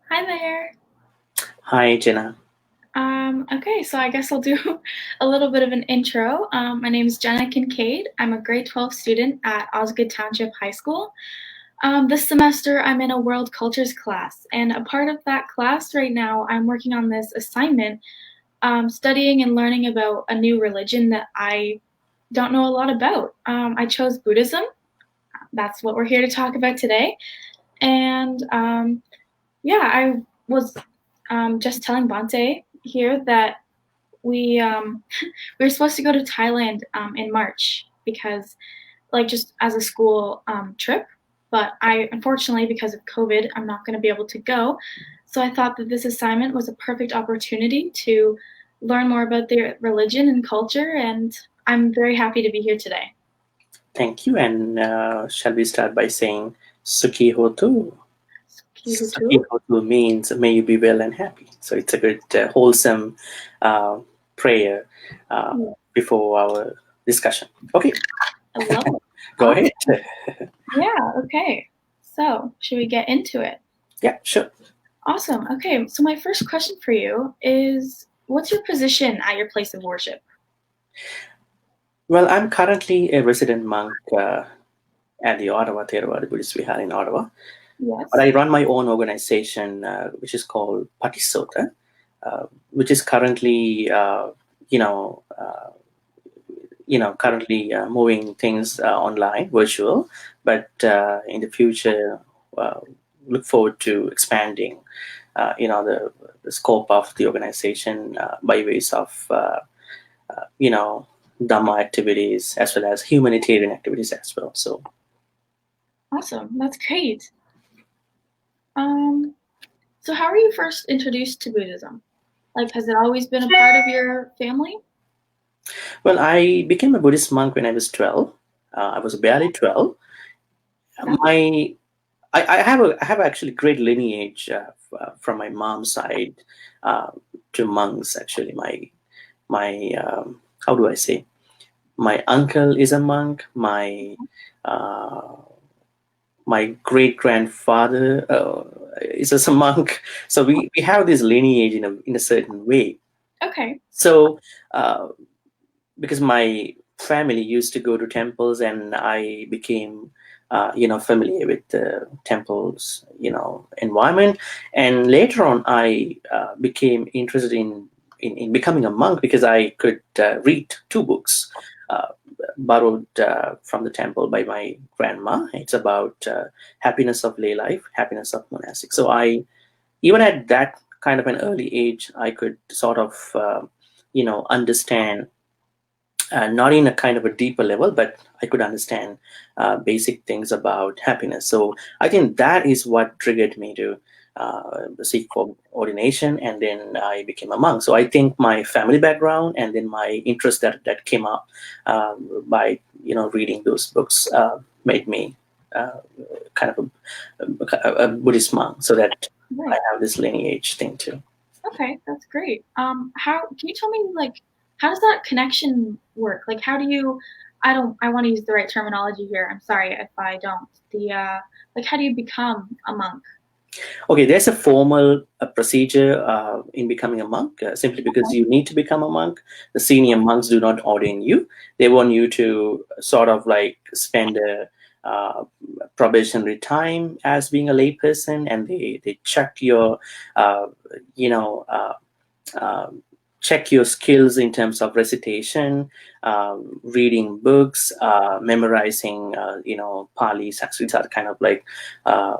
Hi there. Hi, Jenna. Okay, so I guess I'll do a little bit of an intro. My name is Jenna Kincaid. I'm a grade 12 student at Osgood Township High School. This semester, I'm in a world cultures class, and a part of that class right now, I'm working on this assignment, studying and learning about a new religion that I don't know a lot about. I chose Buddhism. That's what we're here to talk about today. And yeah, I was just telling Bhante here that we we were supposed to go to Thailand in March because like just as a school trip, but I unfortunately because of COVID I'm not going to be able to go. So I thought that this assignment was a perfect opportunity to learn more about their religion and culture, and I'm very happy to be here today. Thank you. And shall we start by saying Sukhi Hotu? Kihutu. Sukhi Hotu means may you be well and happy. So it's a good, wholesome uh, prayer before our discussion. Okay, I love it. go ahead. Awesome. Yeah. Okay. So should we get into it? Yeah, sure. Awesome. Okay, so my first question for you is what's your position at your place of worship? Well, I'm currently a resident monk at the Ottawa Theravada Buddhist Vihar in Ottawa. But Yes. I run my own organization, which is called Patisota, which is currently, you know, uh, currently moving things online, virtual, but in the future, uh, look forward to expanding, the scope of the organization by ways of, Dhamma activities as well as humanitarian activities as well. So, Awesome. That's great. Um, so how were you first introduced to Buddhism? Like, has it always been a part of your family? well, I became a Buddhist monk when I was 12. I was barely 12. That's My I have actually great lineage from my mom's side uh, to monks. Actually, my how do I say? My uncle is a monk. Uh, my great grandfather is a monk. So we have this lineage in a certain way. okay. So uh, because my family used to go to temples, and I became familiar with the temples environment, and later on I became interested in becoming a monk because I could read two books uh, borrowed from the temple by my grandma. It's about happiness of lay life, happiness of monastic. So I, even at that kind of an early age, I could sort of understand, not in a kind of a deeper level, but I could understand basic things about happiness. So I think that is what triggered me to seek for ordination, and then I became a monk. So I think my family background and then my interest that came up by reading those books made me uh, kind of a Buddhist monk. So that I Right. have this lineage thing too. Okay, that's great. How can you tell me like how does that connection work? Like how do you I want to use the right terminology here. I'm sorry if I don't. The like how do you become a monk? Okay, there's a formal procedure in becoming a monk, simply because Okay. you need to become a monk. The senior monks do not ordain you. They want you to sort of like spend a probationary time as being a layperson, and they check your, uh, you know, uh, um, check your skills in terms of recitation, reading books, memorizing, Pali, Sanskrit are kind of like uh,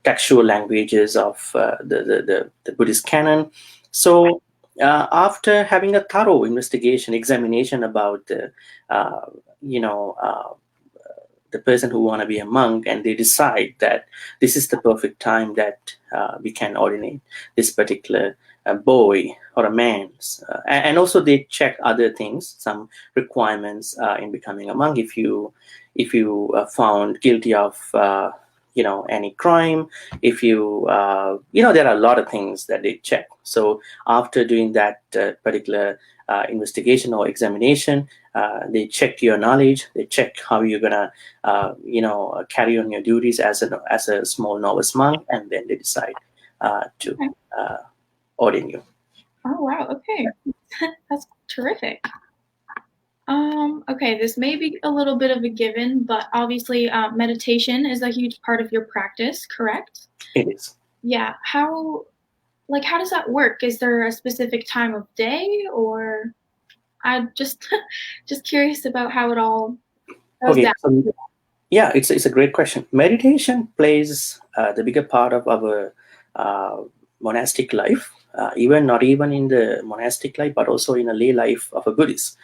textual languages of the Buddhist canon. So after having a thorough investigation, examination about uh, you know, uh, the person who want to be a monk, and they decide that this is the perfect time that we can ordinate this particular boy or a man, and also they check other things, some requirements in becoming a monk. If you found guilty of any crime, if there are a lot of things that they check. So after doing that particular investigation or examination, they check your knowledge, they check how you're gonna carry on your duties as a small novice monk, and then they decide to Okay. ordain you. Oh, wow. Okay. That's terrific. Okay, this may be a little bit of a given, but obviously meditation is a huge part of your practice, correct? It is. Yeah. How does that work? Is there a specific time of day, or I'm just just curious about how it all goes Okay. down? So, yeah, it's a great question. Meditation plays the bigger part of our monastic life, even not even in the monastic life, but also in a lay life of a Buddhist.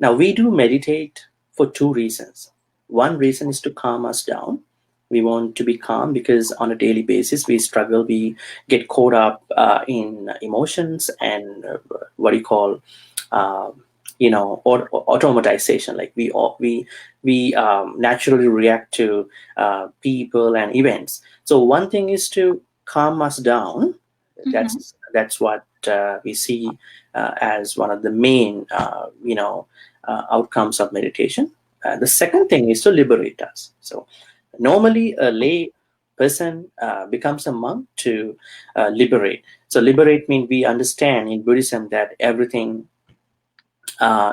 Now, we do meditate for two reasons. One reason is to calm us down. We want to be calm because on a daily basis we struggle, we get caught up in emotions and what do you call, uh, automatization. Like we naturally react to people and events. So one thing is to calm us down. Mm-hmm. That's what we see as one of the main outcomes of meditation. The second thing is to liberate us. So normally a lay person becomes a monk to liberate. So liberate means we understand in Buddhism that everything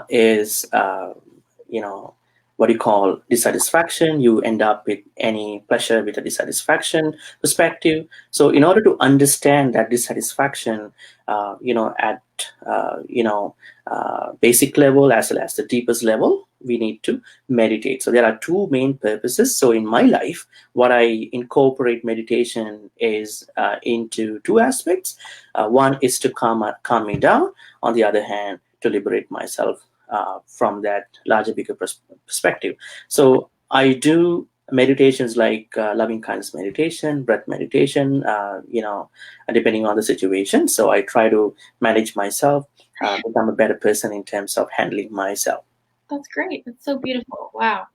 is what you call dissatisfaction. You end up with any pleasure with a dissatisfaction perspective. So in order to understand that dissatisfaction at basic level as well as the deepest level, we need to meditate. So there are two main purposes. So in my life, what I incorporate meditation is into two aspects. One is to calm me down. On the other hand, to liberate myself from that larger, bigger perspective. So I do meditations like loving kindness meditation, breath meditation, depending on the situation. So I try to manage myself, become a better person in terms of handling myself. That's great. That's so beautiful. Wow.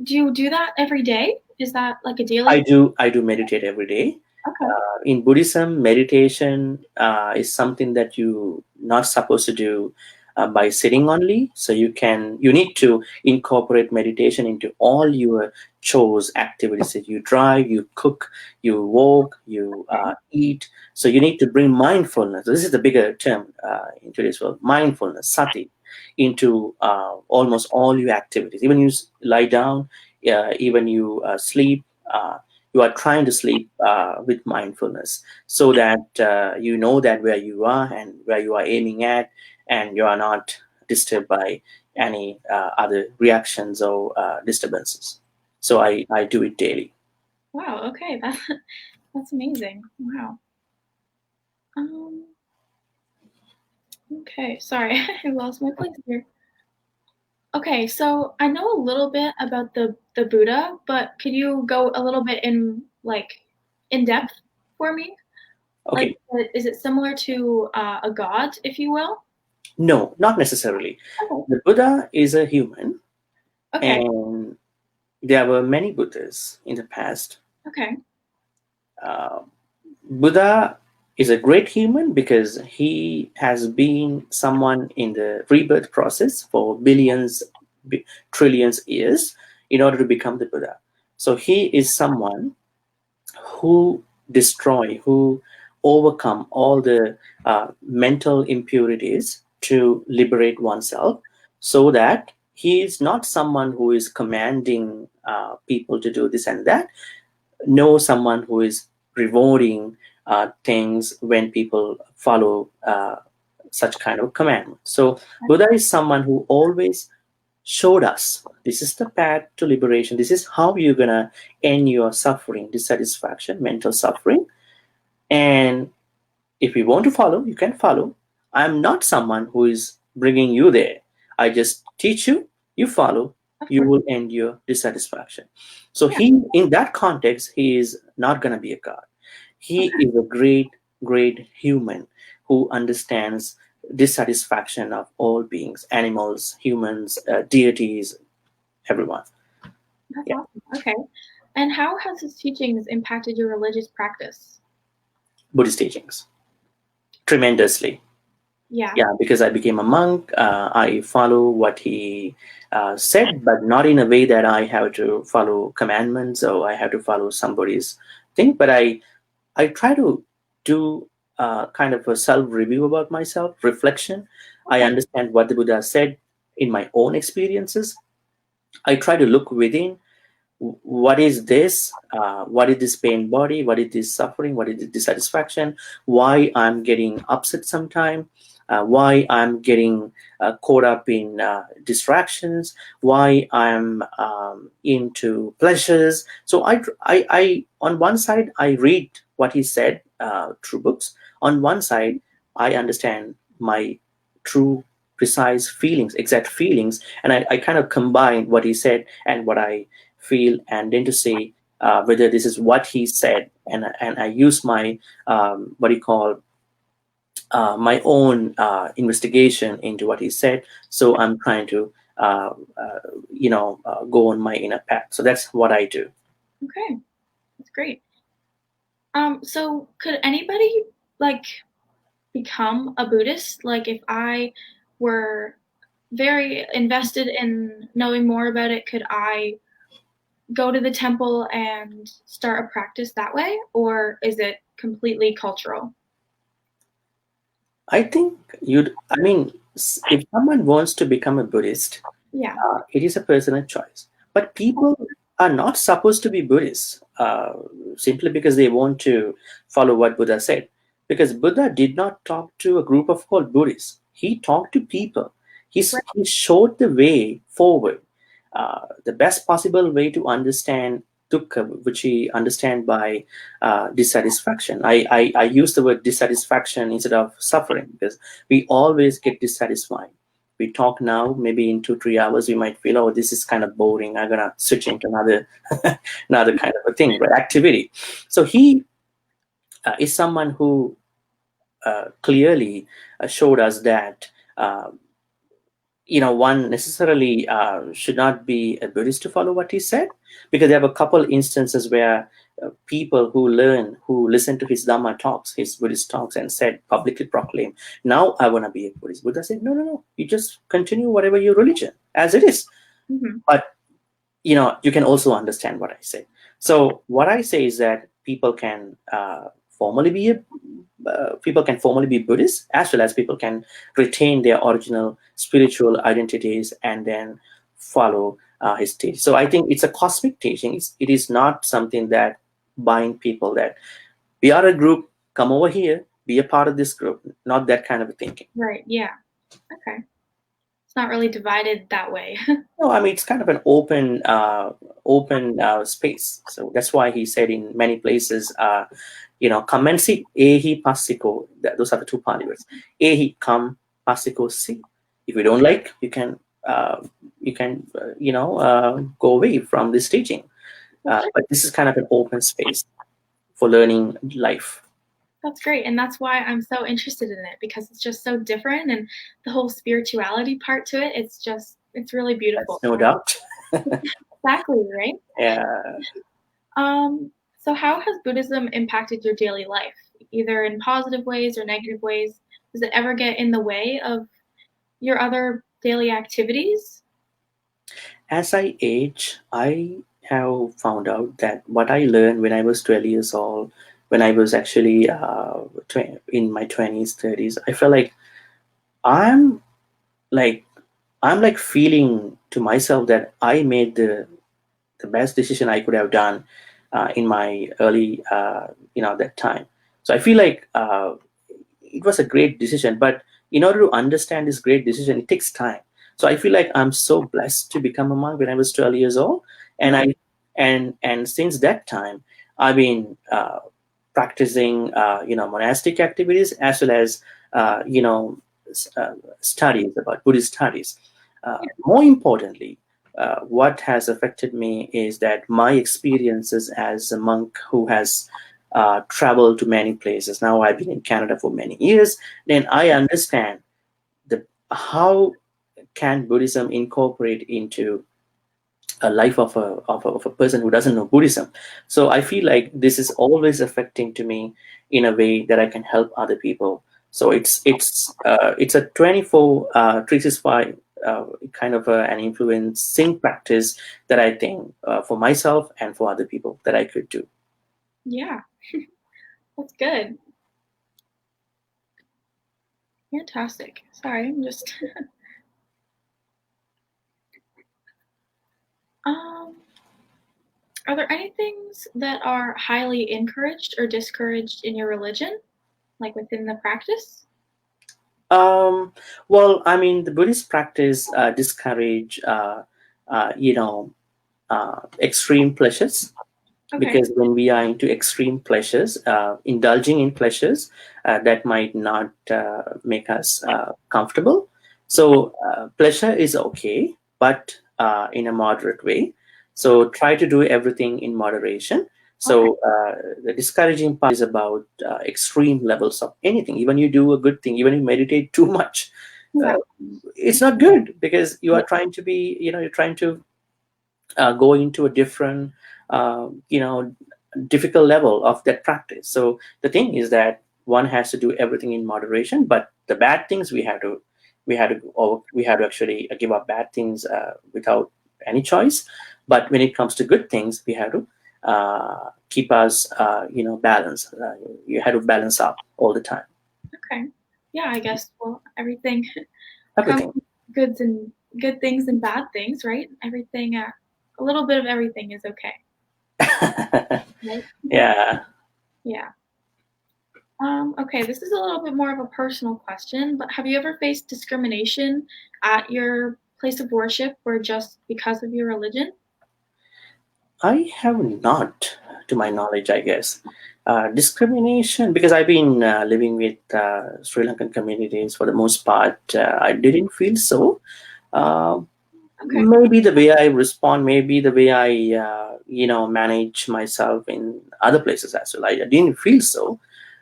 Do you do that every day? Is that like a daily? I do meditate every day. Okay. In Buddhism, meditation is something that you not supposed to do by sitting only. So you need to incorporate meditation into all your chores, activities. That you drive, you cook, you walk, you eat. So you need to bring mindfulness. This is the bigger term in today's world: mindfulness, sati, into almost all your activities. Even you lie down, even you sleep. You are trying to sleep with mindfulness, so that you know that where you are and where you are aiming at, and you are not disturbed by any other reactions or disturbances. So I do it daily. Wow. Okay. That's amazing. Wow. Um, okay. Sorry, I lost my place here. Okay, so I know a little bit about the Buddha, but could you go a little bit in depth for me? Like, Okay. is it similar to a god, if you will? No, not necessarily. Okay. The Buddha is a human, Okay. and there were many Buddhas in the past. Okay. Uh, Buddha is a great human because he has been someone in the rebirth process for billions, trillions years in order to become the Buddha. So he is someone who who overcome all the mental impurities to liberate oneself, so that he is not someone who is commanding people to do this and that. Know someone who is rewarding things when people follow such kind of commandment. So Buddha is someone who always showed us this is the path to liberation. This is how you're gonna end your suffering, dissatisfaction, mental suffering. And if you want to follow, you can follow. I'm not someone who is bringing you there. I just teach you, you follow, Of you course. will end your dissatisfaction. So Yeah. he, in that context, he is not going to be a god. He Okay. is a great human who understands dissatisfaction of all beings, animals, humans, deities, everyone. That's Yeah. awesome. Okay. And how has his teachings impacted your religious practice? Buddhist teachings tremendously. Yeah. Yeah, because I became a monk, I follow what he said, but not in a way that I have to follow commandments or I have to follow somebody's thing. But I I try to do kind of a self-review about myself, reflection. I Okay. understand what the Buddha said in my own experiences. I try to look within. What is this? What is this pain body? What is this suffering? What is this dissatisfaction? Why I'm getting upset sometime? Why I'm getting caught up in distractions? Why I'm into pleasures? So on one side I read what he said through books. On one side I understand my true precise feelings, exact feelings, and I kind of combine what he said and what I feel, and then to say whether this is what he said, and I use my what do you call my own investigation into what he said. So I'm trying to go on my inner path. So that's what I do. Okay. That's great. So could anybody like become a Buddhist? Like if I were very invested in knowing more about it, could I go to the temple and start a practice that way, or is it completely cultural? I think I mean, if someone wants to become a Buddhist, Yeah. it is a personal choice. But people are not supposed to be Buddhists simply because they want to follow what Buddha said. Because Buddha did not talk to a group of called Buddhists. He talked to people. Right. He showed the way forward, the best possible way to understand dukkha, which we understand by dissatisfaction. I use the word dissatisfaction instead of suffering because we always get dissatisfied. We talk now, maybe in 2 3 hours we might feel, oh, this is kind of boring, I'm gonna switch into another another kind of a thing, right, activity. So he is someone who clearly showed us that one necessarily should not be a Buddhist to follow what he said, because there were a couple instances where people who listen to his Dhamma talks, his Buddhist talks, and said, publicly proclaim, now I want to be a Buddhist. Buddha said, no, no, no, you just continue whatever your religion as it is. Mm-hmm. But you can also understand what I say. So what I say is that people can formally be Buddhist, as well as people can retain their original spiritual identities and then follow his teaching. So I think it's a cosmic teaching. It is not something that bind people that we are a group, come over here, be a part of this group. Not that kind of a thinking. Right. Yeah. Okay. It's not really divided that way. No, I mean it's kind of an open space. So that's why he said in many places, commensi ehi passiko. Those are the two Pali words. Ehi come, passiko si. If you don't like, you can go away from this teaching. But this is kind of an open space for learning life. That's great. And that's why I'm so interested in it, because it's just so different, and the whole spirituality part to it, it's really beautiful. That's no doubt. Exactly, right? Yeah. So how has Buddhism impacted your daily life, either in positive ways or negative ways? Does it ever get in the way of your other daily activities? As I age, I have found out that what I learned when I was 12 years old, when I was actually in my 20s, 30s, I felt like I'm like I'm like feeling to myself that I made the best decision I could have done in my early that time. So I feel like it was a great decision, but in order to understand this great decision, it takes time. So I feel like I'm so blessed to become a monk when I was 12 years old, and and since that time I've been practicing monastic activities, as well as studies about Buddhist studies. More importantly, what has affected me is that my experiences as a monk who has traveled to many places. Now I've been in Canada for many years. Then I understand how can Buddhism incorporate into a life of a person who doesn't know Buddhism. So I feel like this is always affecting to me in a way that I can help other people. So it's a 24 365 kind of an influencing practice that I think for myself and for other people that I could do. Yeah. That's good. Fantastic. Sorry, I'm just um are there any things that are highly encouraged or discouraged in your religion, like within the practice? Um, well, I mean, the Buddhist practice discourage, you know, extreme pleasures, Okay. because when we are into extreme pleasures, indulging in pleasures that might not make us comfortable. So pleasure is okay, but in a moderate way. So try to do everything in moderation. Okay. So the discouraging part is about extreme levels of anything. Even you do a good thing, even you meditate too much, uh, Right. it's not good, because you are trying to be, you're trying to go into a different, you know, difficult level of that practice. So the thing is that one has to do everything in moderation, but the bad things we had to actually give up bad things without any choice. But when it comes to good things, we have to keep us, balance. You have to balance up all the time. Okay. Yeah, I guess well everything comes Everything. with goods and good things and bad things, right? Everything a little bit of everything is okay, right? Yeah. Yeah. Okay, this is a little bit more of a personal question, but have you ever faced discrimination at your place of worship or just because of your religion? I have not, to my knowledge, I guess. Discrimination, because I've been living with Sri Lankan communities for the most part, I didn't feel so. Uh, Okay, Maybe the way I respond, maybe the way I, manage myself in other places as well. I didn't feel so,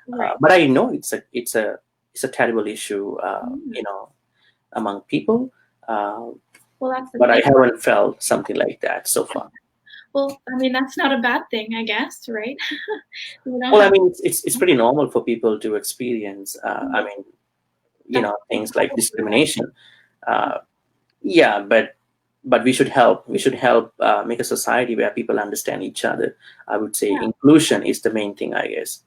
right. but I know it's a terrible issue, Mm. among people. Uh, Well, that's the but I thing. haven't felt something like that so far. Well, I mean, that's not a bad thing, I guess, right? We don't Well, I have mean, it's pretty normal for people to experience. I mean, that's things like discrimination. Uh, yeah, but we should help. We should help make a society where people understand each other. I would say yeah. inclusion is the main thing, I guess.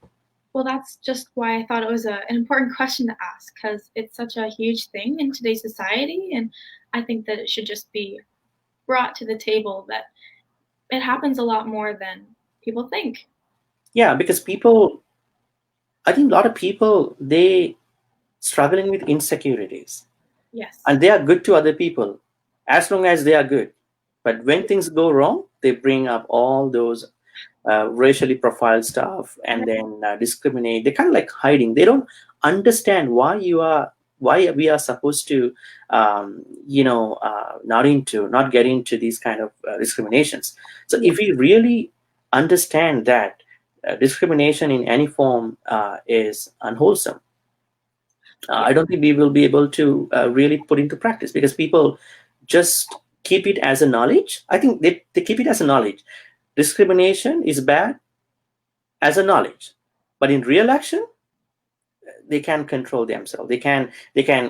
Well, that's just why I thought it was an important question to ask because it's such a huge thing in today's society, and I think that it should just be brought to the table that it happens a lot more than people think. Yeah, because people, I think a lot of people, they struggling with insecurities, Yes. and they are good to other people as long as they are good. But when things go wrong, they bring up all those racially profiled stuff, and then discriminate. They're kind of like hiding. They don't understand why we are supposed to, not get into these kind of discriminations. So Yeah. if we really understand that discrimination in any form is unwholesome, Yeah. I don't think we will be able to really put into practice, because people just keep it as a knowledge. I think they keep it as a knowledge. Discrimination is bad as a knowledge, but in real action, they can control themselves. They can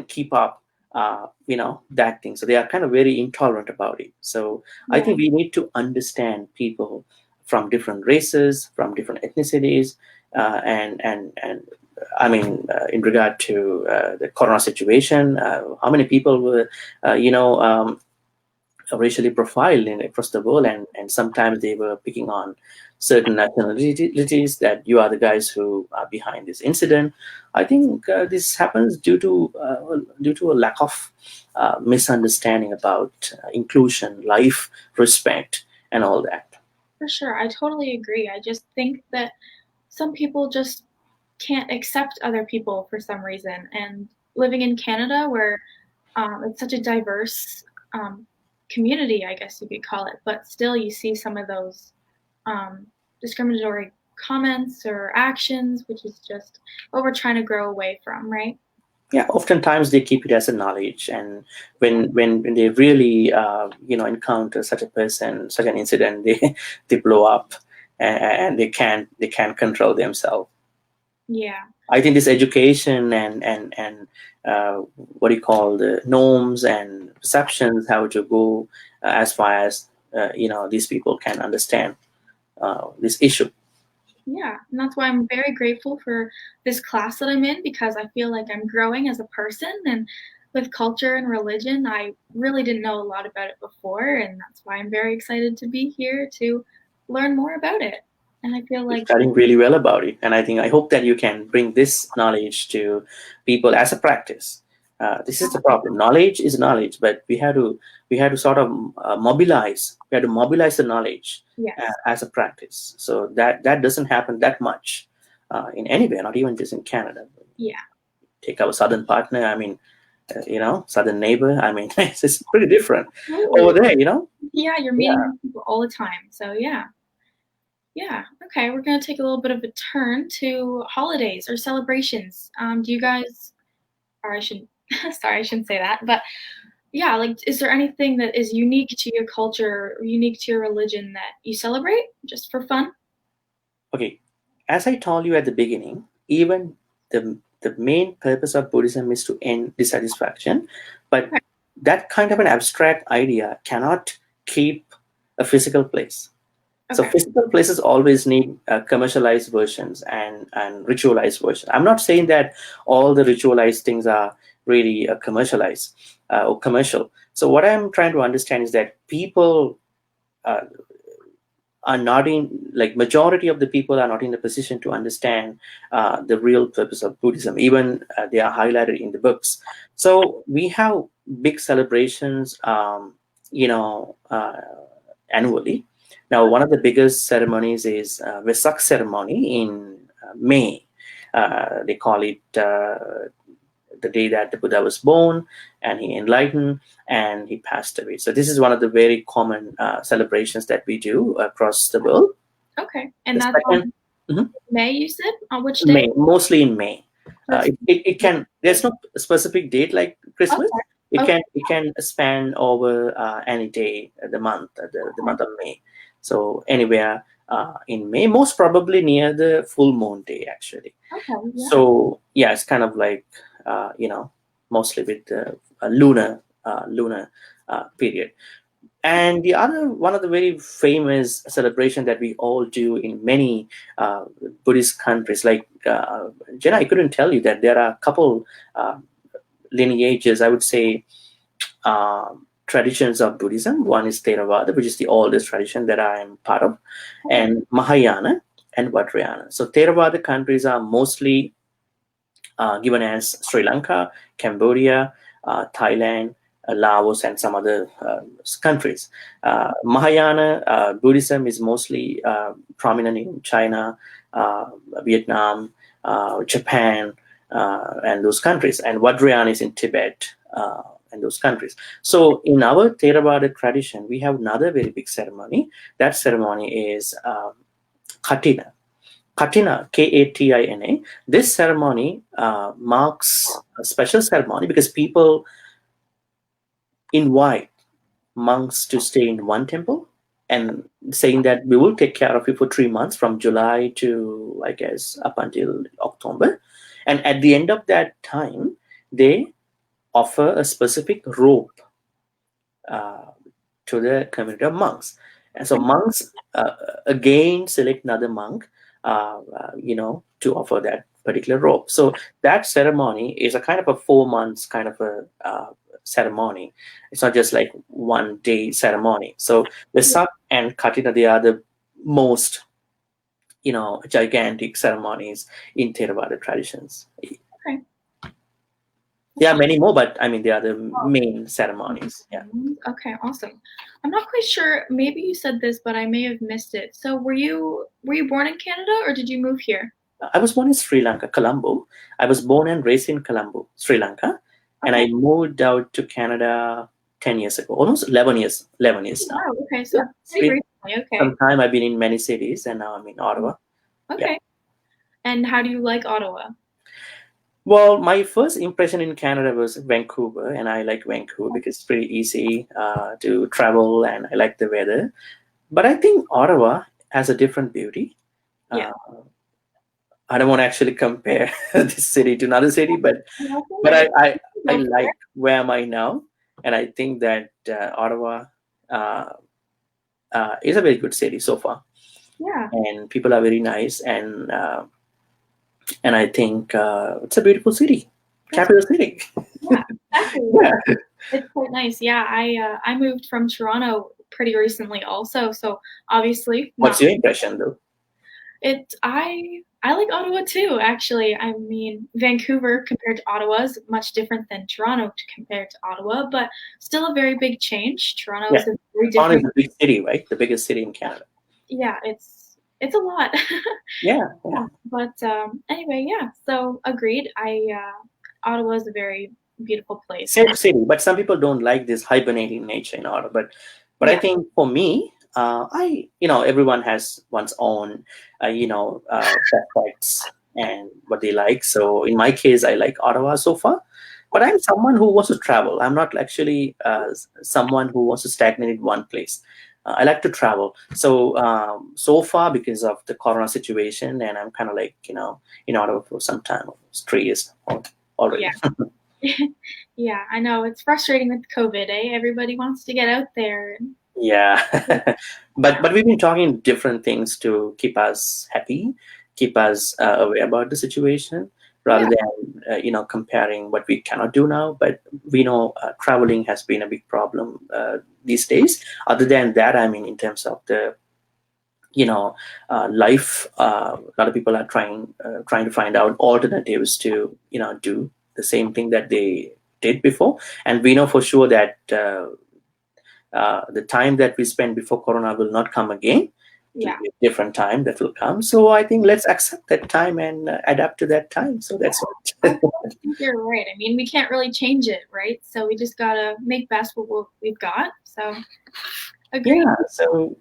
keep up, that thing. So they are kind of very intolerant about it. So I Yeah. think we need to understand people from different races, from different ethnicities, and I mean, in regard to the corona situation, how many people were, racially profiled across the world, and sometimes they were picking on certain nationalities, that you are the guys who are behind this incident. I think this happens due to a lack of misunderstanding about inclusion, life, respect, and all that. For sure. I totally agree. I just think that some people just can't accept other people for some reason. And living in Canada, where it's such a diverse um, community, I guess you could call it, but still you see some of those um, discriminatory comments or actions, which is just what we're trying to grow away from, right? Yeah, oftentimes they keep it as a knowledge, and when they really encounter such a person, such an incident, they they blow up, and they can't control themselves. Yeah, I think this education and what do you call, the norms and perceptions, how to go as far as these people can understand this issue. Yeah, and that's why I'm very grateful for this class that I'm in, because I feel like I'm growing as a person, and with culture and religion, I really didn't know a lot about it before, and that's why I'm very excited to be here to learn more about it. And I feel You're like, studying really well about it, and I hope that you can bring this knowledge to people as a practice. This is the problem. Knowledge is knowledge, but we had to sort of mobilize. We had to mobilize the knowledge yes, as a practice. So that doesn't happen that much in anywhere, not even just in Canada. yeah, Take our southern partner. I mean, southern neighbor. I mean, it's pretty different over absolutely. there. Yeah, you're Yeah. meeting new people all the time. So yeah. Yeah. Okay. We're going to take a little bit of a turn to holidays or celebrations. Do you guys, or I should, sorry, I shouldn't say that, but yeah, like, is there anything that is unique to your culture or unique to your religion that you celebrate just for fun? Okay, as I told you at the beginning, even the main purpose of Buddhism is to end dissatisfaction, but Okay. that kind of an abstract idea cannot keep a physical place. So Okay. physical places always need commercialized versions and ritualized versions. I'm not saying that all the ritualized things are really commercialized or commercial. So what I'm trying to understand is that people uh, are not in, like, majority of the people are not in a position to understand the real purpose of Buddhism. Even they are highlighted in the books. So we have big celebrations, annually. Now, one of the biggest ceremonies is Vesak ceremony in May. They call it the day that the Buddha was born, and he enlightened and he passed away. So this is one of the very common celebrations that we do across the world. Okay. And The that's second, on Mhm, May, you said? On which day? May, mostly in May. Just It can, there's no specific date like Christmas. okay. It Okay. can span over any day, the month, the Okay. month of May. So anywhere in May, most probably near the full moon day, actually. Okay. Yeah. So yeah, it's kind of like uh, you know mostly with the lunar period. And the other one of the very famous celebration that we all do in many Buddhist countries, like Jenna, I couldn't tell you that there are a couple uh, lineages, I would say, traditions of Buddhism. One is Theravada, which is the oldest tradition that I am part of, Okay. and Mahayana and Vajrayana. So Theravada countries are mostly given as Sri Lanka, Cambodia, Thailand, Laos, and some other countries. Mahayana Buddhism is mostly prominent in China, Vietnam, Japan, and those countries. And Vajrayana is in Tibet and those countries. So in our Theravada tradition, we have another very big ceremony. That ceremony is Katina. Katina, Katina. This ceremony marks a special ceremony because people invite monks to stay in one temple and saying that we will take care of you for 3 months from July to, I guess, up until October. And at the end of that time, they offer a specific robe uh, to the community of monks. And so monks again select another monk, to offer that particular robe. So that ceremony is a kind of a 4 months kind of a ceremony. It's not just like 1 day ceremony. So Vesak and Katina, they are the most gigantic ceremonies in Theravada traditions. Okay. There are many more, but I mean they are the main ceremonies. Yeah. Okay, awesome. I'm not quite sure. Maybe you said this, but I may have missed it. So were you born in Canada or did you move here? I was born in Sri Lanka, Colombo. I was born and raised in Colombo, Sri Lanka, and I Okay. moved out to Canada 10 years ago, almost 11 years. 11 years now. Wow. Okay. So Yeah, it's pretty been recently. Okay. some time. I've been in many cities, and now I'm in Ottawa. Yeah. Okay. And how do you like Ottawa? Well, my first impression in Canada was Vancouver, and I like Vancouver because it's pretty easy to travel, and I like the weather. But I think Ottawa has a different beauty. Yeah. I don't want to actually compare this city to another city, but But I like where am I now, and I think that Ottawa is a very good city so far. Yeah. and people are very nice, and I think it's a beautiful city, That's, capital city. yeah. Exactly. Yeah. It's quite nice. Yeah. I moved from Toronto pretty recently, also. So obviously What's not. your impression, though? I like Ottawa too, actually. I mean, Vancouver compared to Ottawa is much different than Toronto compared to Ottawa, but still a very big change. Toronto Yeah, is a very Toronto is different. a big city, right? The biggest city in Canada. Yeah, it's a lot. Yeah, Yeah, yeah. but anyway, yeah. So agreed. Ottawa is a very beautiful place, Safe and city, but some people don't like this hibernating nature in Ottawa. But I yeah, think for me, everyone has one's own, preference and what they like. So in my case, I like Ottawa so far. But I'm someone who wants to travel. I'm not actually someone who wants to stagnate in one place. I like to travel. So so far, because of the Corona situation, and I'm kind of like in Ottawa for some time, almost 3 years already. yeah, yeah. I know it's frustrating with COVID. Everybody wants to get out there. Yeah, but we've been talking different things to keep us happy, keep us aware about the situation, rather Yeah, than comparing what we cannot do now. But we know traveling has been a big problem these days. Other than that, I mean, in terms of the life, a lot of people are trying to find out alternatives to do the same thing that they did before, and we know for sure that. The time that we spent before Corona will not come again. It will yeah. be a different time that will come. So I think let's accept that time and adapt to that time. So that's I what. totally think you're right. I mean, we can't really change it, right? So we just gotta make best what we've got. So agreed. So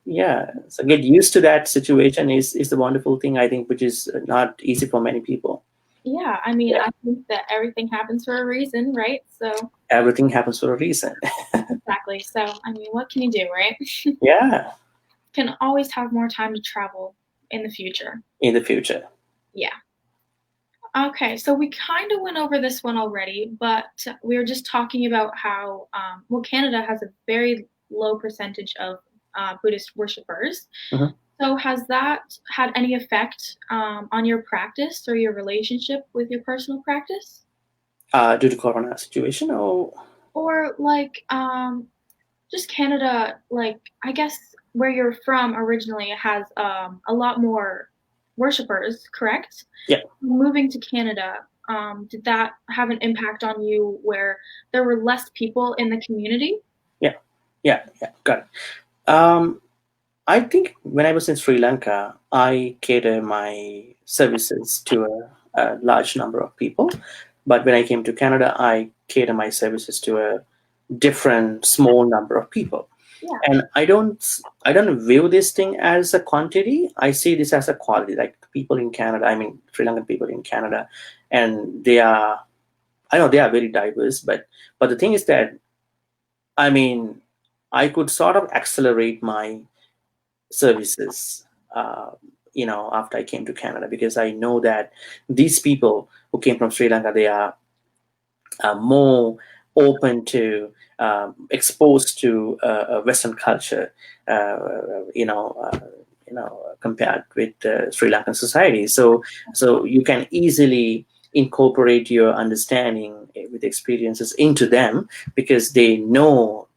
get used to that situation is the wonderful thing, I think, which is not easy for many people. Yeah, I mean, Yeah, I think that everything happens for a reason, right? So everything happens for a reason. exactly. So I mean, what can you do, right? Yeah, Can always have more time to travel in the future. in the future. Yeah. Okay, so we kind of went over this one already, but we were just talking about how, well, Canada has a very low percentage of Buddhist worshippers. Mhm. So has that had any effect on your practice or your relationship with your personal practice? Due to Corona situation, or Or like just Canada, like I guess where you're from originally has a lot more worshippers, correct? yeah, Moving to Canada, did that have an impact on you where there were less people in the community? yeah, yeah, got it. Um, I think when I was in Sri Lanka, I cater my services to a large number of people. But when I came to Canada, I cater my services to a different small number of people. Yeah. And I don't view this thing as a quantity. I see this as a quality. Like people in Canada, I mean Sri Lankan people in Canada, and I know they are very diverse. But the thing is that I mean I could sort of accelerate my services after I came to Canada, because I know that these people who came from Sri Lanka, they are more open to exposed to Western culture, compared with Sri Lankan society. So you can easily incorporate your understanding with experiences into them, because they know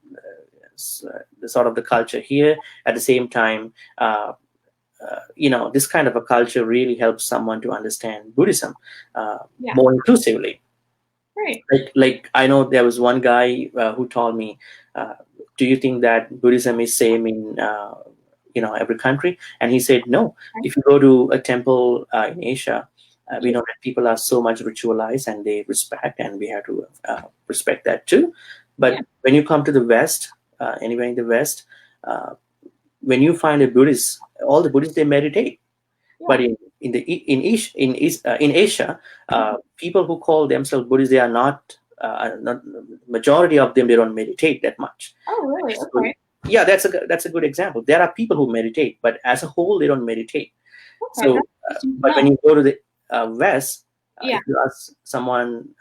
the sort of the culture here. At the same time, this kind of a culture really helps someone to understand Buddhism Yeah. more inclusively. Right. Like I know there was one guy who told me, "Do you think that Buddhism is same in every country?" And he said, "No. If you go to a temple in Asia, we know that people are so much ritualized and they respect, and we have to respect that too. Yeah. But when you come to the West, anywhere in the West, when you find a Buddhist, all the Buddhists they meditate. But Yeah. in Asia, people who call themselves Buddhists, they are not majority of them. They don't meditate that much. Oh, really? So, Okay. yeah, that's a good example. There are people who meditate, but as a whole, they don't meditate. Okay. So, That's interesting to but when know. you go to the West, Yeah. if you ask someone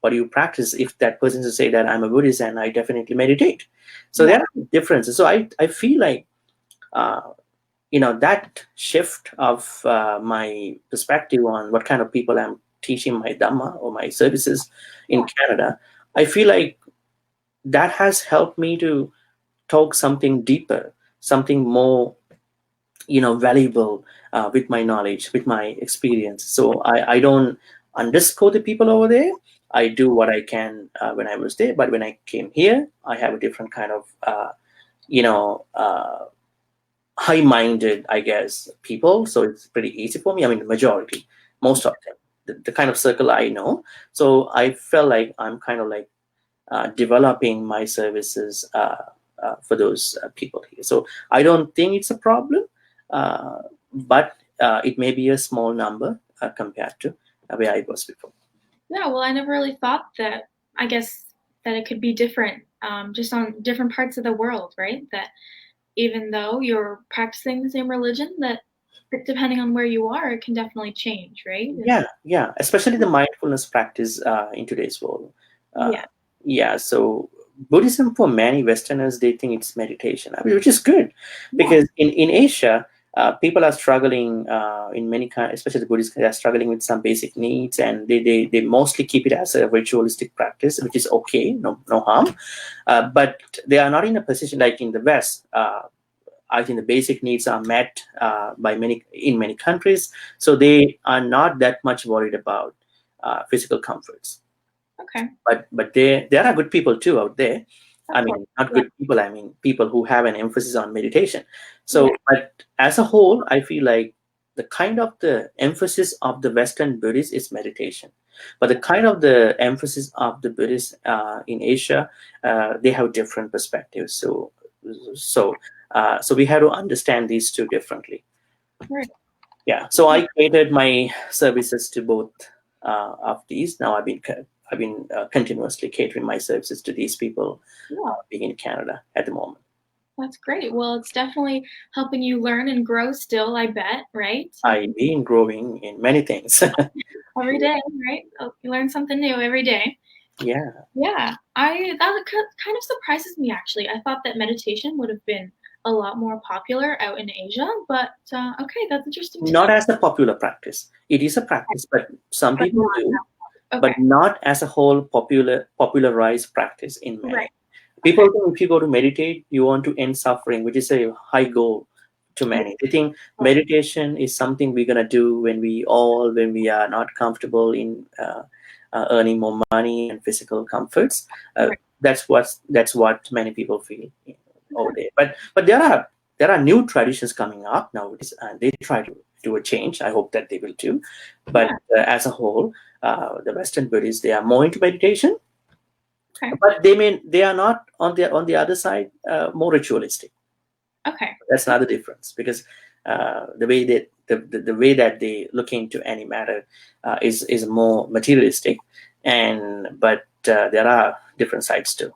what do you practice, if that person to say that I'm a Buddhist and I definitely meditate. So Yeah. there are differences. So I feel like. Uh, that shift of my perspective on what kind of people I'm teaching my Dhamma or my services in Canada, I feel like that has helped me to talk something deeper, something more, valuable with my knowledge, with my experience. So I don't underscore the people over there. I do what I can when I was there, but when I came here, I have a different kind of, you know, uh, high-minded, I guess, people. So it's pretty easy for me. I mean, the majority, most of them, the kind of circle I know. So I felt like I'm kind of like developing my services for those people here. So I don't think it's a problem, but it may be a small number compared to where I was before. Yeah, well, I never really thought that, I guess, that it could be different, just on different parts of the world, right? That even though you're practicing the same religion, that depending on where you are, it can definitely change, right? Yeah, especially the mindfulness practice in today's world. Yeah. Yeah, so Buddhism, for many Westerners, they think it's meditation, I mean, which is good, because in Asia, people are struggling in many kinds, especially the Buddhists, they are struggling with some basic needs, and they mostly keep it as a ritualistic practice, which is okay, no harm. But they are not in a position like in the West. I think the basic needs are met in many countries, so they are not that much worried about physical comforts. Okay. But there are good people too out there. I mean, not Yeah. good people. I mean, people who have an emphasis on meditation. So, but as a whole, I feel like the emphasis of the Western Buddhists is meditation, but the kind of the emphasis of the Buddhists in Asia, they have different perspectives. So we have to understand these two differently. Right. Yeah. So I created my services to both of these. Now I've been continuously catering my services to these people being in Canada at the moment. That's great. Well, it's definitely helping you learn and grow still, I bet, right? I've been growing in many things. Every day, right? Oh, you learn something new every day. Yeah. Yeah, that kind of surprises me actually. I thought that meditation would have been a lot more popular out in Asia, but okay, that's interesting to Not know. as a popular practice. It is a practice, but some But people not do, but okay, not as a whole popularized practice in many. right. People think if you go to meditate, you want to end suffering, which is a high goal to many. They think meditation is something we're gonna do when we are not comfortable in earning more money and physical comforts. Right. That's what many people feel over there. But there are new traditions coming up nowadays, and they try to do a change. I hope that they will too. But as a whole, the Western Buddhists, they are more into meditation, Okay. but they are not on the other side more ritualistic. Okay. That's another difference, because the way that the way that they look into any matter is more materialistic, but there are different sides too.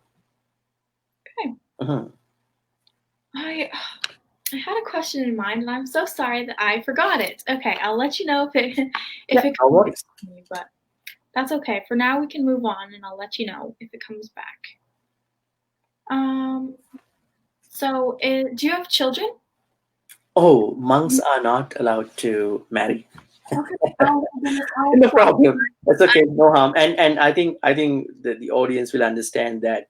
Okay. Mm-hmm. I had a question in mind, and I'm so sorry that I forgot it. Okay, I'll let you know if it No comes worries. back to me, but that's okay. For now, we can move on, and I'll let you know if it comes back. So, do you have children? Oh, monks are not allowed to marry. Okay. Oh, my goodness. No problem. That's okay. No harm. And I think the audience will understand that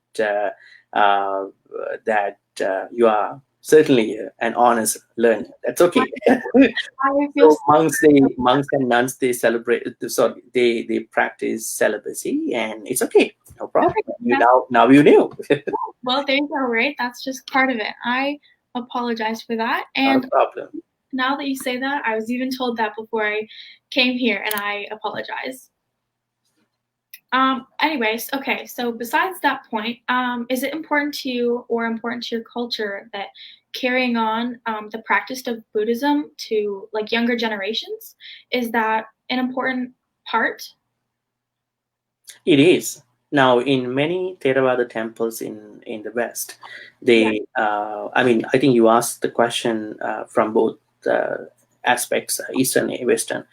you are certainly an honest learner. That's okay. I feel So monks and nuns, they celebrate. Sorry, they practice celibacy, and it's okay. No problem. okay. Now you knew. Well, there you go, right? That's just part of it. I apologize for that. Not a And problem. now that you say that, I was even told that before I came here, and I apologize. Anyways, okay, so besides that point, is it important to you or important to your culture that carrying on the practice of Buddhism to like younger generations, is that an important part? It is. Now, in many Theravada temples in the West, I mean, I think you asked the question from both aspects, Eastern and Western.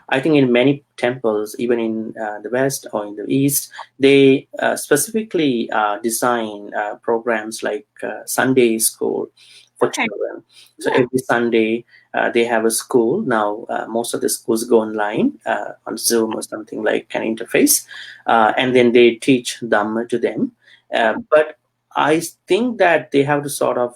I think in many temples, even in the West or in the East, they specifically design programs like Sunday school for Okay. children. So Yeah. every Sunday they have a school. Now most of the schools go online on Zoom or something like an interface, and then they teach Dhamma to them. But I think that they have to sort of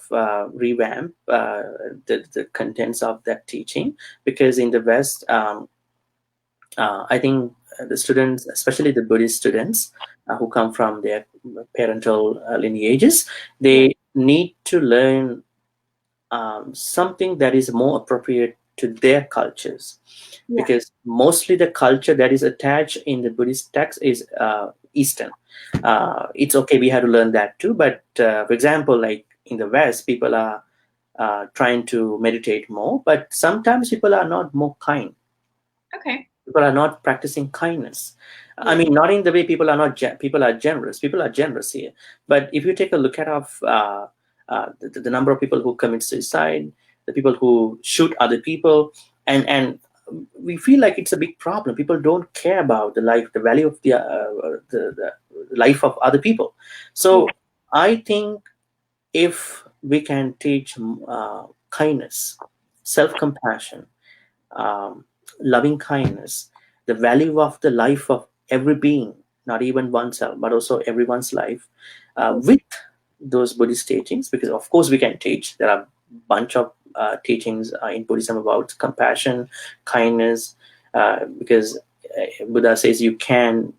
revamp the contents of that teaching, because in the West, I think the students, especially the Buddhist students who come from their parental lineages, Yeah. they need to learn something that is more appropriate to their cultures, Yeah. because mostly the culture that is attached in the Buddhist text is Eastern. It's okay, we have to learn that too, but for example, like in the West, people are trying to meditate more, but sometimes people are not more kind. Okay. People are not practicing kindness. I Yeah. mean, not in the way people are not people are generous. People are generous here, but if you take a look at the number of people who commit suicide, the people who shoot other people, and we feel like it's a big problem. People don't care about the life, the value of the life of other people. Yeah. So I think if we can teach kindness, self-compassion, um, loving kindness, the value of the life of every being, not even oneself, but also everyone's life, with those Buddhist teachings, because of course we can teach. There are a bunch of teachings in Buddhism about compassion, kindness, because Buddha says you can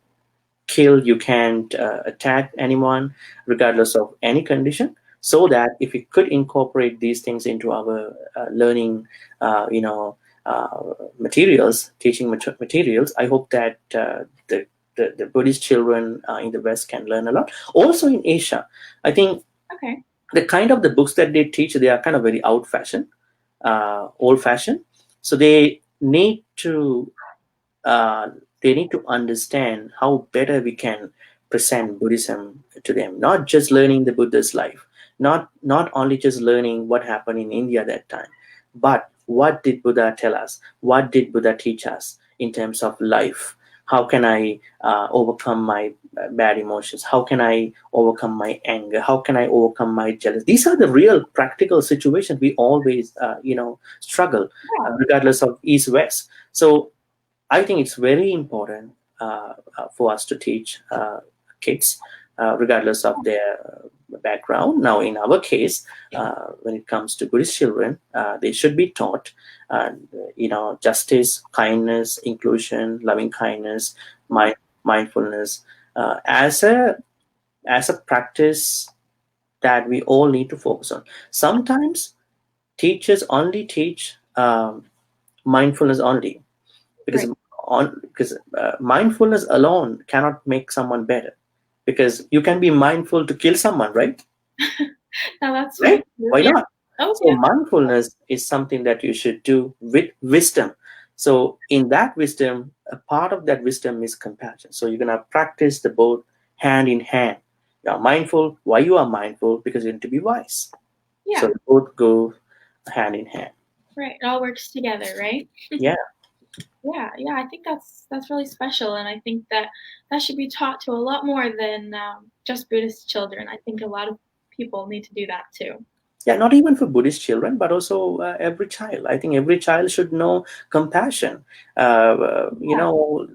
kill, you can't attack anyone, regardless of any condition. So that if we could incorporate these things into our learning, uh, you know, materials, teaching materials, I hope that the Buddhist children in the West can learn a lot. Also in Asia, I think Okay. the kind of the books that they teach, they are kind of very old fashioned. So uh, they need to understand how better we can present Buddhism to them. Not just learning the Buddha's life, not only just learning what happened in India that time, but what did Buddha tell us? What did Buddha teach us in terms of life? How can I overcome my bad emotions? How can I overcome my anger? How can I overcome my jealousy? These are the real practical situations we always, struggle, Yeah. regardless of East West. So I think it's very important for us to teach kids, regardless of their background. Now, in our case, when it comes to Buddhist children, they should be taught, justice, kindness, inclusion, loving kindness, mindfulness, as a practice that we all need to focus on. Sometimes teachers only teach mindfulness only, because Right. mindfulness alone cannot make someone better, because you can be mindful to kill someone, right? Now that's very Right, true. why Yeah. not? Oh So yeah. mindfulness is something that you should do with wisdom. So in that wisdom, a part of that wisdom is compassion. So you're going to practice the both hand in hand. You are mindful. Why you are mindful? Because you need to be wise. So Yeah. both go hand in hand. Right. It all works together, right? Yeah. Yeah. Yeah. I think that's really special, and I think that that should be taught to a lot more than just Buddhist children. I think a lot of people need to do that too. Yeah, not even for Buddhist children, but also every child. I think every child should know compassion. Yeah.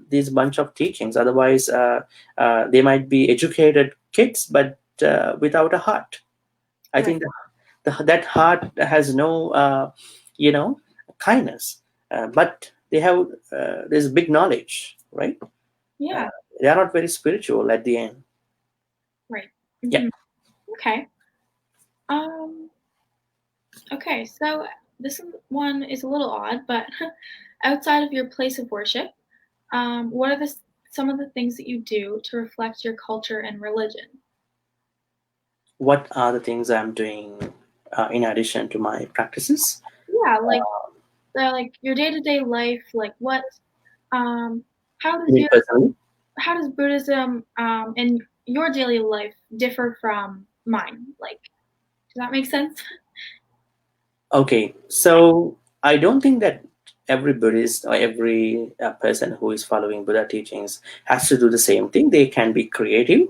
These bunch of teachings. Otherwise, they might be educated kids, but without a heart. I Right. think that heart has no, kindness. But they have this big knowledge, right? Uh, Yeah. they are not very spiritual at the end. Right. Yeah. Hmm. Okay. Um. Okay. So one is a little odd, but outside of your place of worship, what are some of the things that you do to reflect your culture and religion? What are the things I'm doing in addition to my practices? Yeah, like your day-to-day life, like what um how does Me your personally. how does Buddhism in your daily life differ from mine? Like, does that make sense? Okay, so I don't think that every Buddhist or every person who is following Buddha teachings has to do the same thing. They can be creative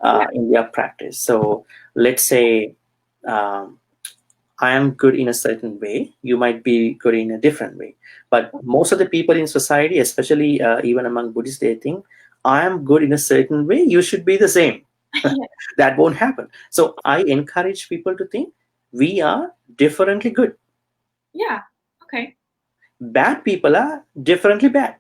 Yeah. in their practice. So let's say, um, I am good in a certain way, you might be good in a different way. But most of the people in society, especially even among Buddhists, they think I am good in a certain way, you should be the same. Yeah. That won't happen. So I encourage people to think we are differently good. Yeah. Okay. Bad people are differently bad,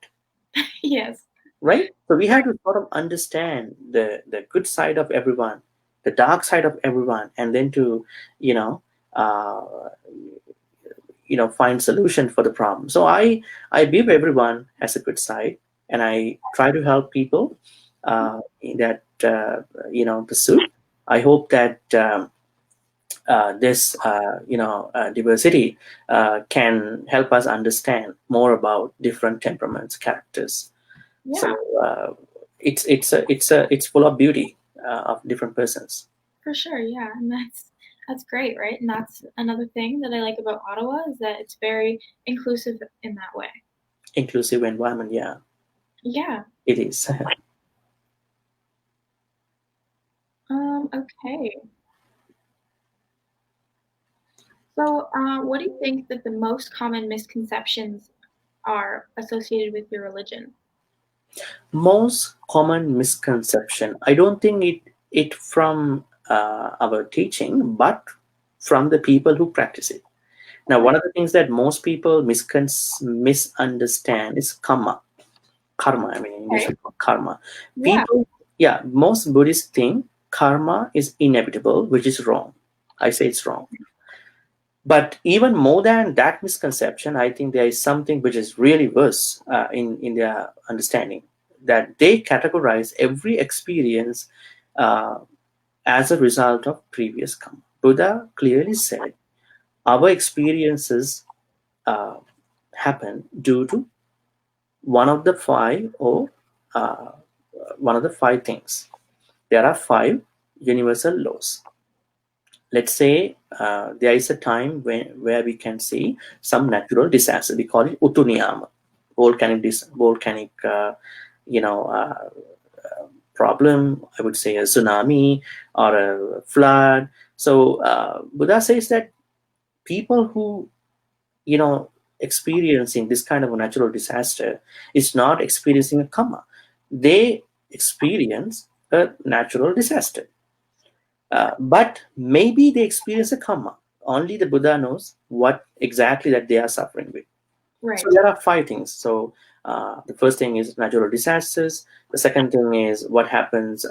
Yes. right? So we have Right. to sort of understand the good side of everyone, the dark side of everyone, and then to, you know, uh, find solution for the problem. So I believe everyone has a good side, and I try to help people in that pursuit. I hope that this diversity can help us understand more about different temperaments, characters. So Yeah, it's full of beauty of different persons. for sure. Yeah, and that's great, right? And that's another thing that I like about Ottawa is that it's very inclusive in that way. Inclusive environment, yeah, Yeah. it is. Okay. So, what do you think that the most common misconceptions are associated with your religion? Most common misconception, I don't think it from our teaching, but from the people who practice it. Now, Okay. one of the things that most people misunderstand is karma. I mean, in English Okay. we call karma. Yeah. People, yeah, most Buddhists think karma is inevitable, which is wrong. I say it's wrong. But even more than that misconception, I think there is something which is really worse in their understanding, that they categorize every experience uh, as a result of previous karma. Buddha clearly said our experiences uh, happen due to one of the five or uh, one of the five things. There are five universal laws. Let's say there is a time where we can see some natural disaster. We call it utuniyama, volcanic you know uh, problem. I would say a tsunami or a flood. So Buddha says that people who you know experiencing this kind of a natural disaster is not experiencing a karma. They experience a natural disaster, but maybe they experience a karma. Only the Buddha knows what exactly that they are suffering with. So Right. there are five things. So the first thing is natural disasters. The second thing is what happens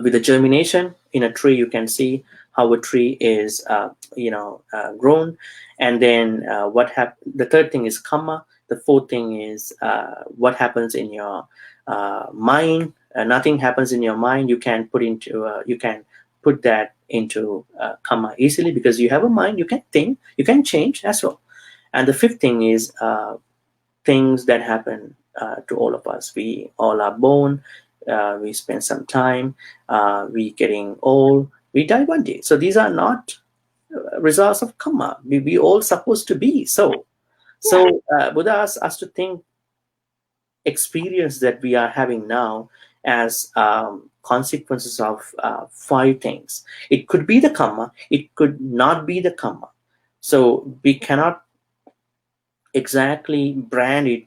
with the germination in a tree. You can see how a tree is grown, and then the third thing is karma. The fourth thing is what happens in your mind. Nothing happens in your mind, you can put that into karma easily, because you have a mind, you can think, you can change as well. And the fifth thing is things that happen to all of us. We all are born, we spend some time, we getting old, we die one day. So these are not results of karma. We all supposed to be so. Yeah. So Buddha asks us to think experience that we are having now as consequences of five things. It could be the karma, it could not be the karma. So we cannot exactly brand it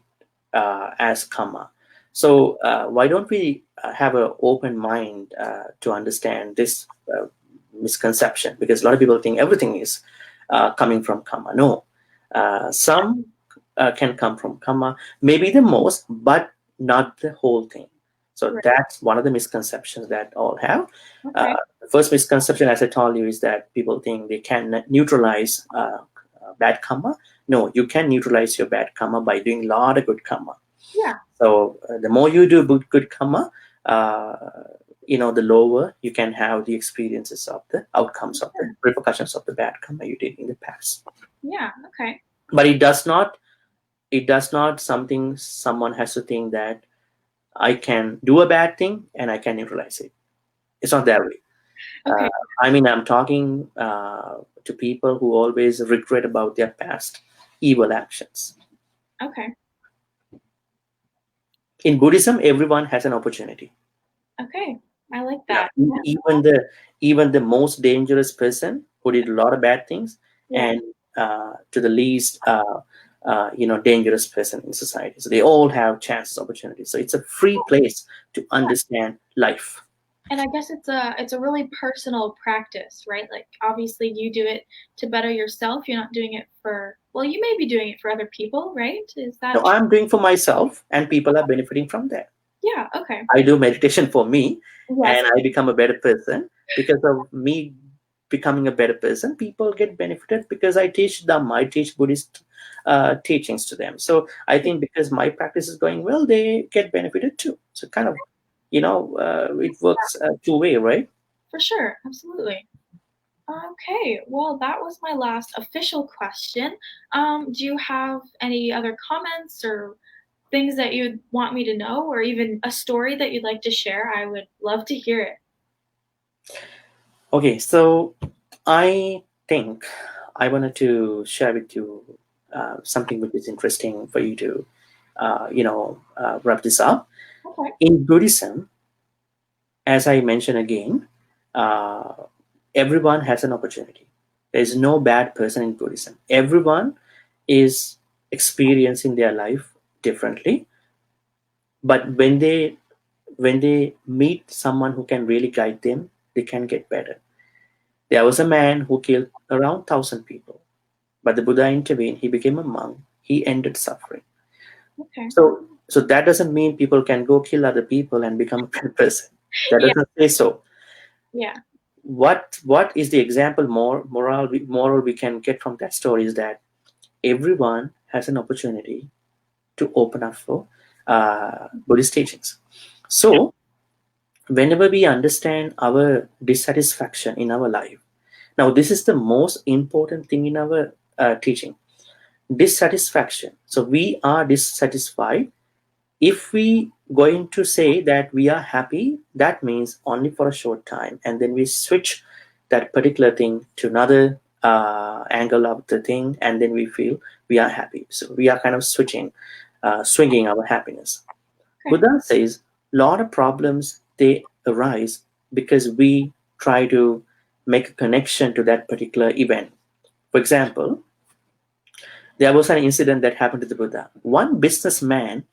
as karma. So why don't we have an open mind to understand this misconception? Because a lot of people think everything is coming from karma. No, some can come from karma, maybe the most, but not the whole thing. So Right. that's one of the misconceptions that all have. Okay. The first misconception, as I told you, is that people think they can neutralize bad karma. No, you can neutralize your bad karma by doing a lot of good karma. Yeah. So the more you do good karma, the lower you can have the experiences of the outcomes of the repercussions of the bad karma you did in the past. Yeah. Okay. But it does not something someone has to think that I can do a bad thing and I can neutralize it. It's not that way. Uh, Okay. I mean, I'm talking to people who always regret about their past evil actions. Okay. In Buddhism, everyone has an opportunity. Okay. I like Yeah, that. Yeah. even the even the most dangerous person who did a lot of bad things, Yeah. and to the least dangerous person in society. So they all have chances, opportunities. So it's a free place to understand life. And I guess it's a really personal practice, right? Like obviously you do it to better yourself. You're not doing it for, well, you may be doing it for other people, right? Is No, that true? I'm doing for myself, and people are benefiting from that. Yeah, okay. I do meditation for me, Yes. and I become a better person because of me becoming a better person. People get benefited because I teach them. I teach Buddhist teachings to them. So I think because my practice is going well, they get benefited too. So kind of, it works two-way, right? For sure, absolutely. Okay, well, that was my last official question. Do you have any other comments or things that you'd want me to know, or even a story that you'd like to share? I would love to hear it. Okay, so I think I wanted to share with you something which is interesting for you to, wrap this up. Okay. In Buddhism, as I mentioned again, uh, everyone has an opportunity. There is no bad person in Buddhism. Everyone is experiencing their life differently, but when they meet someone who can really guide them, they can get better. There was a man who killed around 1,000 people, but the Buddha intervened. He became a monk. He ended suffering. Okay. So that doesn't mean people can go kill other people and become a better person. That Yeah. doesn't say so. Yeah. What is the example moral we can get from that story is that everyone has an opportunity to open up for Buddhist teachings. So whenever we understand our dissatisfaction in our life, now this is the most important thing in our teaching, dissatisfaction. So we are dissatisfied. If we going to say that we are happy, that means only for a short time, and then we switch that particular thing to another angle of the thing, and then we feel we are happy. So we are kind of swinging our happiness. Okay. Buddha says a lot of problems they arise because we try to make a connection to that particular event. For example, there was an incident that happened to the Buddha. One businessman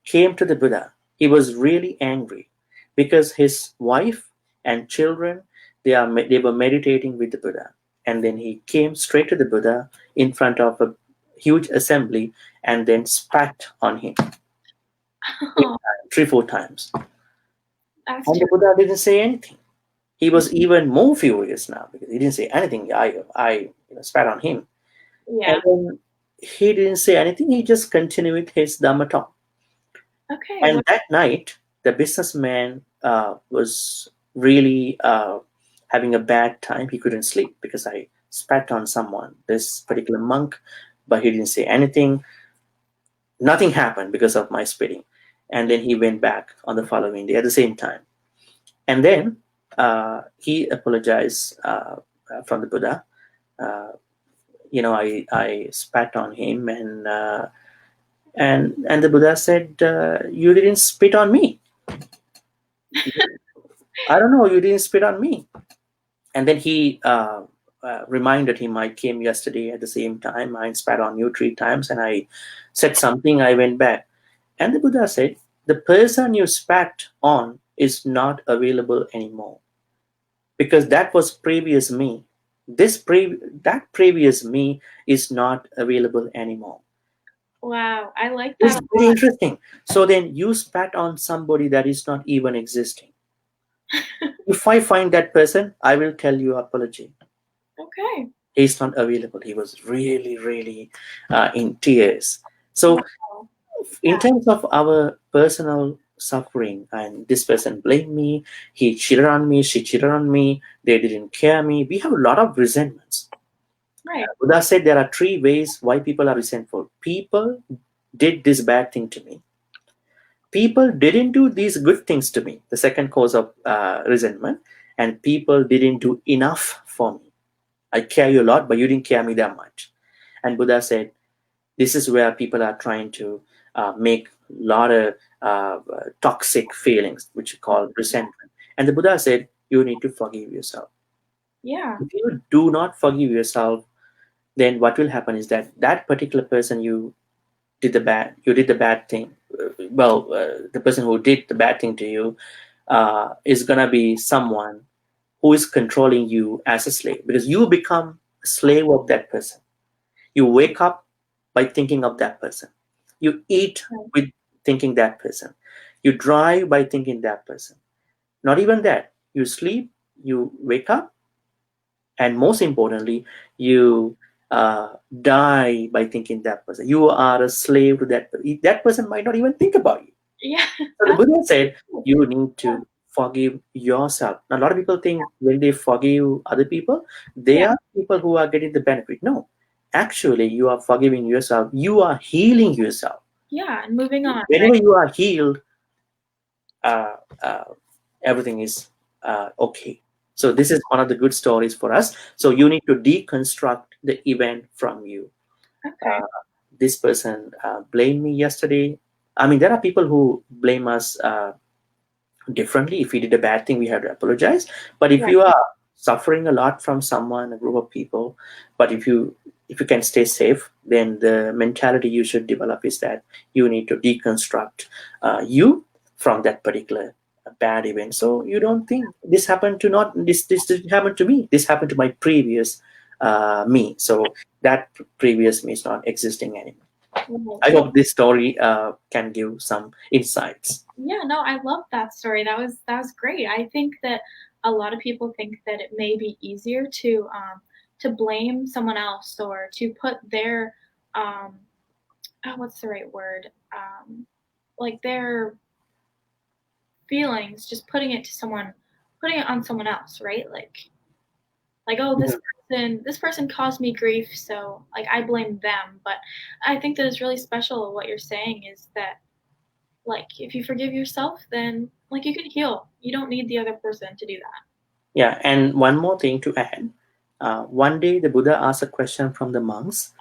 came to the Buddha. He was really angry because his wife and children they were meditating with the Buddha, and then he came straight to the Buddha in front of a huge assembly and then spat on him Oh, three four times, that's and the true. Buddha didn't say anything. He was even more furious now because he didn't say anything. I spat on him, and Yeah. then he didn't say anything. He just continued with his Dhamma talk. Okay. And Well, that night, the businessman was really having a bad time. He couldn't sleep because I spat on someone, this particular monk, but he didn't say anything. Nothing happened because of my spitting. And then he went back on the following day at the same time. And then he apologized from the Buddha. Uh, I spat on him, and the Buddha said, "You didn't spit on me. I don't know. You didn't spit on me." And then he reminded him, "I came yesterday at the same time. I spat on you 3 times, and I said something. I went back." And the Buddha said, "The person you spat on is not available anymore because that was previous me. That previous me is not available anymore." wow. I like It's that. very interesting. So then you spat on somebody that is not even existing. If I find that person, I will tell you apology. Okay. He's not available. He was really, really in tears. So, Wow. in Yeah. terms of our personal suffering, and this person blamed me, he cheated on me, she cheated on me, they didn't care me, we have a lot of resentments. Right. Buddha said there are 3 ways why people are resentful. People did this bad thing to me. People didn't do these good things to me, the second cause of resentment, and people didn't do enough for me. I care you a lot, but you didn't care me that much. And Buddha said, this is where people are trying to make a lot of toxic feelings, which are called resentment. And the Buddha said, you need to forgive yourself. Yeah. If you do not forgive yourself, then what will happen is that that particular person you did the bad thing. The person who did the bad thing to you is gonna be someone who is controlling you as a slave, because you become a slave of that person. You wake up by thinking of that person. You eat Right. with thinking that person. You drive by thinking that person. Not even that. You sleep, you wake up, and most importantly, you die by thinking that person. You are a slave to that person. That person might not even think about you. Yeah. So the Buddha said Absolutely. you need Yeah. to forgive yourself. Now, a lot of people think when they forgive other people, they Yeah. are people who are getting the benefit. No, actually, you are forgiving yourself. You are healing yourself. Yeah. And moving on, right? Whenever you are healed, uh, uh, everything is okay. So this is one of the good stories for us. So you need to deconstruct the event from you. Okay. This person blamed me yesterday. I mean, there are people who blame us differently. If we did a bad thing, we have to apologize. But if Yeah. you are suffering a lot from someone, a group of people, but if you can stay safe, then the mentality you should develop is that you need to deconstruct you from that particular bad event. So you don't think this happened to not this didn't happen to me. This happened to my previous me. So that previous me is not existing anymore. Right. I Yeah. hope this story can give some insights. Yeah, no, I love that story. That was great. I think that a lot of people think that it may be easier to blame someone else or to put their what's the right word? Like their feelings, just putting it on someone else, right? Like oh, Mhm. this person caused me grief, so like I blame them. But I think that it's really special what you're saying is that like if you forgive yourself, then like you can heal. You don't need the other person to do that. Yeah, and one more thing to add. One day, the Buddha asked a question from the monks.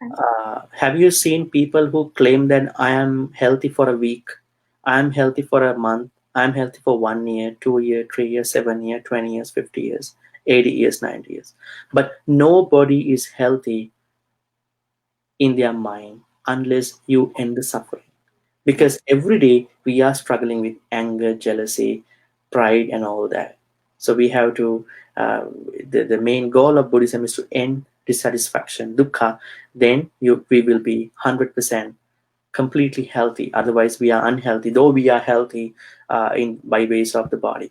Okay. Have you seen people who claim that I am healthy for a week, I am healthy for a month, I am healthy for 1 year, 2 year, 3 years, 7 years, 20 years, 50 years, 80 years, 90 years? But nobody is healthy in their mind unless you end the suffering. Right. Because every day we are struggling with anger, jealousy, pride, and all that. So we have to, the main goal of Buddhism is to end dissatisfaction, dukkha. Then we will be 100% completely healthy. Otherwise, we are unhealthy, though we are healthy in by ways of the body.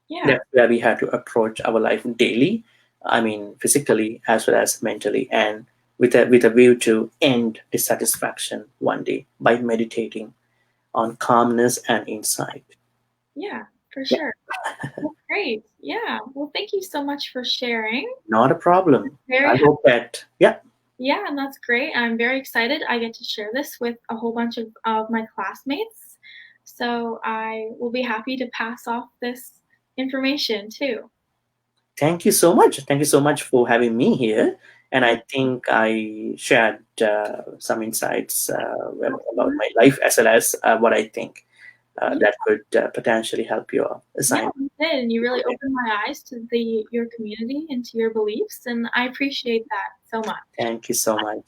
Yeah. That's where we have to approach our life daily. I mean, physically as well as mentally, and with a view to end dissatisfaction one day by meditating on calmness and insight. Yeah, for Yeah, sure. That's great. Yeah. Well, thank you so much for sharing. not a problem. Very I hope that, yeah, Yeah, and that's great. I'm very excited. I get to share this with a whole bunch of my classmates. So I will be happy to pass off this information too. thank you so much. Thank you so much for having me here. And Yeah. I think I shared some insights about my life as well as what I think Yeah, that could potentially help your yeah, assignment. you did. And you really opened my eyes to the your community and to your beliefs, and I appreciate that so much. Thank you so much.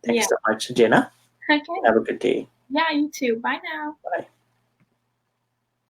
Thank you Yeah. so much, Jenna. Okay. Have a good day. Yeah, you too. Bye now. Bye.